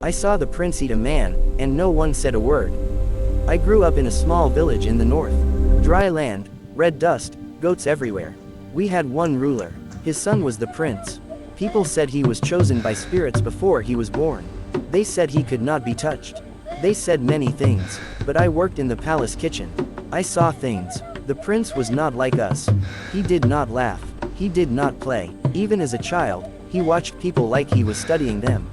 I saw the prince eat a man, and no one said a word. I grew up in a small village in the north. Dry land, red dust, goats everywhere. We had one ruler. His son was the prince. People said he was chosen by spirits before he was born. They said he could not be touched. They said many things, but I worked in the palace kitchen. I saw things. The prince was not like us. He did not laugh. He did not play. Even as a child, he watched people like he was studying them.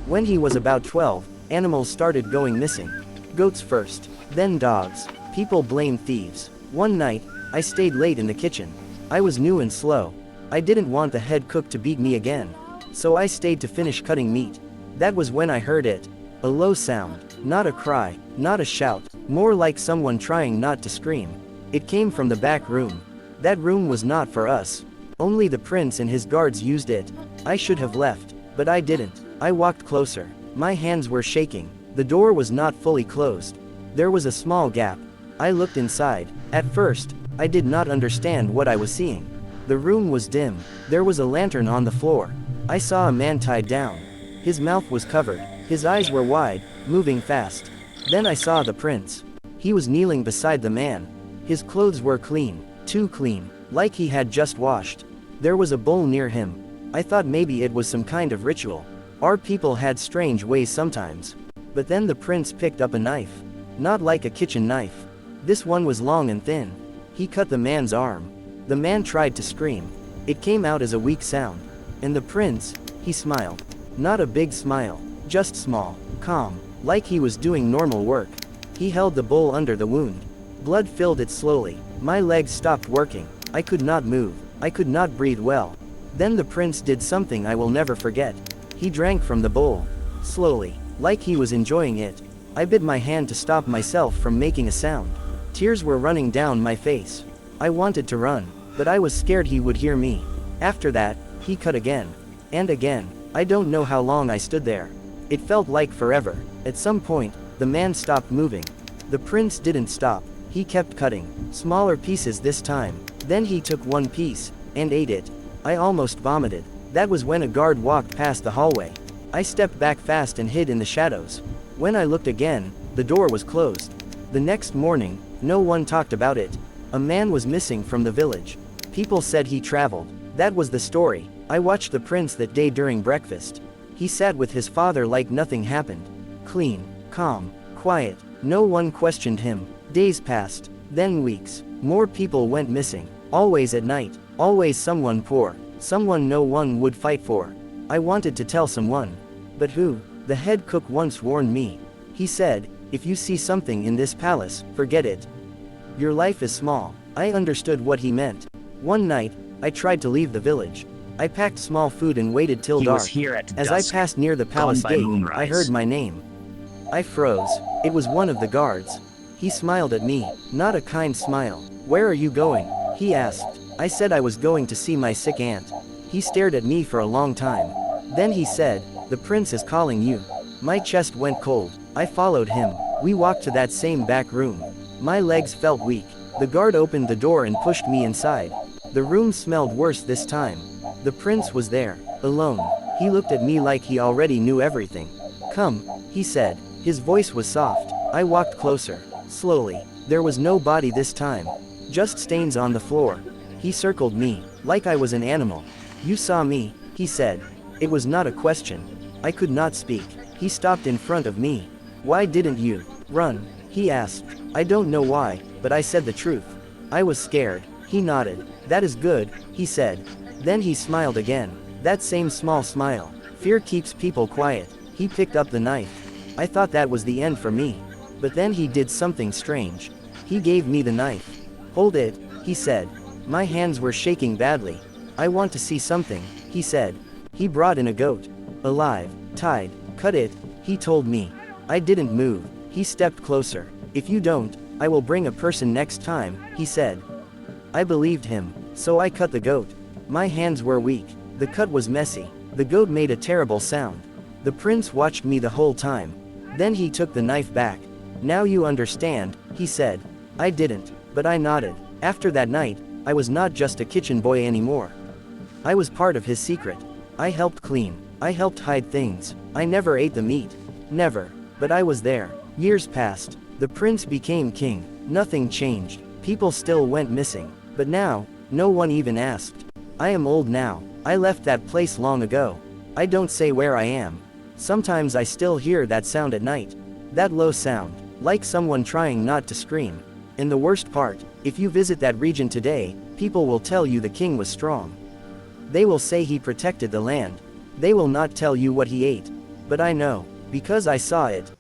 When he was about 12, animals started going missing. Goats first, then dogs. People blamed thieves. One night, I stayed late in the kitchen. I was new and slow. I didn't want the head cook to beat me again. So I stayed to finish cutting meat. That was when I heard it. A low sound. Not a cry, not a shout, more like someone trying not to scream. It came from the back room. That room was not for us. Only the prince and his guards used it. I should have left, but I didn't. I walked closer. My hands were shaking. The door was not fully closed. There was a small gap. I looked inside. At first, I did not understand what I was seeing. The room was dim. There was a lantern on the floor. I saw a man tied down. His mouth was covered. His eyes were wide, moving fast. Then I saw the prince. He was kneeling beside the man. His clothes were clean, too clean, like he had just washed. There was a bowl near him. I thought maybe it was some kind of ritual. Our people had strange ways sometimes. But then the prince picked up a knife. Not like a kitchen knife. This one was long and thin. He cut the man's arm. The man tried to scream. It came out as a weak sound. And the prince, he smiled. Not a big smile, just small, calm, like he was doing normal work. He held the bowl under the wound. Blood filled it slowly. My legs stopped working. I could not move. I could not breathe well. Then the prince did something I will never forget. He drank from the bowl. Slowly, like he was enjoying it. I bit my hand to stop myself from making a sound. Tears were running down my face. I wanted to run, but I was scared he would hear me. After that, he cut again. And again. I don't know how long I stood there. It felt like forever. At some point, the man stopped moving. The prince didn't stop. He kept cutting. Smaller pieces this time. Then he took one piece, and ate it. I almost vomited. That was when a guard walked past the hallway. I stepped back fast and hid in the shadows. When I looked again, the door was closed. The next morning, no one talked about it. A man was missing from the village. People said he traveled. That was the story. I watched the prince that day during breakfast. He sat with his father like nothing happened. Clean, calm, quiet. No one questioned him. Days passed, then weeks. More people went missing. Always at night. Always someone poor. Someone no one would fight for. I wanted to tell someone. But who? The head cook once warned me. He said, if you see something in this palace, forget it. Your life is small. I understood what he meant. One night, I tried to leave the village. I packed small food and waited till dark. As I passed near the palace gate, I heard my name. I froze. It was one of the guards. He smiled at me, not a kind smile. Where are you going? He asked. I said I was going to see my sick aunt. He stared at me for a long time. Then he said, the prince is calling you. My chest went cold. I followed him. We walked to that same back room. My legs felt weak. The guard opened the door and pushed me inside. The room smelled worse this time. The prince was there, alone. He looked at me like he already knew everything. Come, he said. His voice was soft. I walked closer. Slowly. There was no body this time. Just stains on the floor. He circled me, like I was an animal. You saw me, he said. It was not a question. I could not speak. He stopped in front of me. Why didn't you run? He asked. I don't know why, but I said the truth. I was scared. He nodded. That is good, he said. Then he smiled again. That same small smile. Fear keeps people quiet. He picked up the knife. I thought that was the end for me. But then he did something strange. He gave me the knife. Hold it, he said. My hands were shaking badly. I want to see something, he said. He brought in a goat. Alive, tied, cut it, he told me. I didn't move. He stepped closer. If you don't, I will bring a person next time, he said. I believed him, so I cut the goat. My hands were weak. The cut was messy. The goat made a terrible sound. The prince watched me the whole time. Then he took the knife back. Now you understand, he said. I didn't, but I nodded. After that night, I was not just a kitchen boy anymore. I was part of his secret. I helped clean. I helped hide things. I never ate the meat. Never. But I was there. Years passed. The prince became king. Nothing changed. People still went missing. But now, no one even asked. I am old now. I left that place long ago. I don't say where I am. Sometimes I still hear that sound at night. That low sound. Like someone trying not to scream. And the worst part, if you visit that region today, people will tell you the king was strong. They will say he protected the land. They will not tell you what he ate. But I know. Because I saw it.